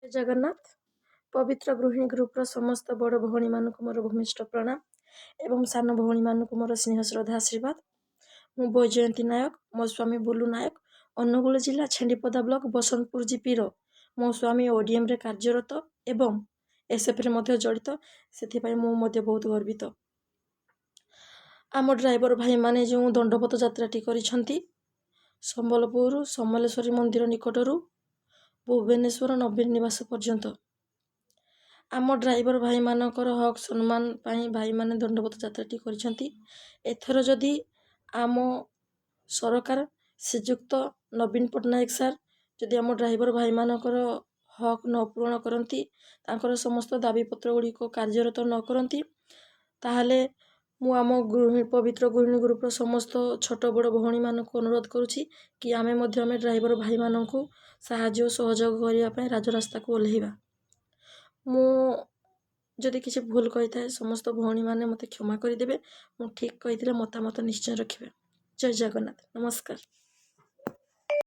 ଜୟ ଜଗନ୍ନାଥ। ପବିତ୍ର ଗୃହିଣୀ ଗ୍ରୁପର ସମସ୍ତ ବଡ଼ ଭଉଣୀମାନଙ୍କୁ ମୋର ଭୂମିଷ୍ଠ ପ୍ରଣାମ ଏବଂ ସାନ ଭଉଣୀମାନଙ୍କୁ ମୋର ସ୍ନେହ ଶ୍ରଦ୍ଧା ଆଶୀର୍ବାଦ। ମୁଁ ବୈଜୟନ୍ତୀ ନାୟକ, ମୋ ସ୍ୱାମୀ ବୁଲୁ ନାୟକ, ଅନୁଗୁଳ ଜିଲ୍ଲା ଛେଣ୍ଡିପଦା ବ୍ଲକ ବସନ୍ତପୁର ଜିପିର ମୋ ସ୍ୱାମୀ ODMରେ କାର୍ଯ୍ୟରତ ଏବଂ SFରେ ମଧ୍ୟ ଜଡ଼ିତ। ସେଥିପାଇଁ ମୁଁ ମଧ୍ୟ ବହୁତ ଗର୍ବିତ। ଆମ ଡ୍ରାଇଭର ଭାଇମାନେ ଯେଉଁ ଦଣ୍ଡପତ ଯାତ୍ରାଟି କରିଛନ୍ତି ସମ୍ବଲପୁର ସମଲେଶ୍ୱରୀ ମନ୍ଦିର ନିକଟରୁ ଭୁବନେଶ୍ୱର ନବୀନ ନିବାସ ପର୍ଯ୍ୟନ୍ତ, ଆମ ଡ୍ରାଇଭର ଭାଇମାନଙ୍କର ହକ୍ ସମ୍ମାନ ପାଇଁ ଭାଇମାନେ ଦଣ୍ଡପତ ଯାତ୍ରାଟି କରିଛନ୍ତି। ଏଥର ଯଦି ଆମ ସରକାର ଶ୍ରୀଯୁକ୍ତ ନବୀନ ପଟ୍ଟନାୟକ ସାର୍ ଯଦି ଆମ ଡ୍ରାଇଭର ଭାଇମାନଙ୍କର ହକ୍ ନ ପୂରଣ କରନ୍ତି, ତାଙ୍କର ସମସ୍ତ ଦାବିପତ୍ର ଗୁଡ଼ିକ କାର୍ଯ୍ୟରତ ନ କରନ୍ତି, ତାହେଲେ ମୁଁ ଆମ ପବିତ୍ର ଗୃହିଣୀ ଗ୍ରୁପର ସମସ୍ତ ଛୋଟ ବଡ଼ ଭଉଣୀମାନଙ୍କୁ ଅନୁରୋଧ କରୁଛି କି ଆମେ ଡ୍ରାଇଭର ଭାଇମାନଙ୍କୁ ସାହାଯ୍ୟ ଓ ସହଯୋଗ କରିବା ପାଇଁ ରାଜରାସ୍ତାକୁ ଓହ୍ଲାଇବା। ମୁଁ ଯଦି କିଛି ଭୁଲ କହିଥାଏ ସମସ୍ତ ଭଉଣୀମାନେ ମୋତେ କ୍ଷମା କରିଦେବେ। ମୁଁ ଠିକ୍ କହିଥିଲେ ମତାମତ ନିଶ୍ଚୟ ରଖିବେ। ଜୟ ଜଗନ୍ନାଥ। ନମସ୍କାର।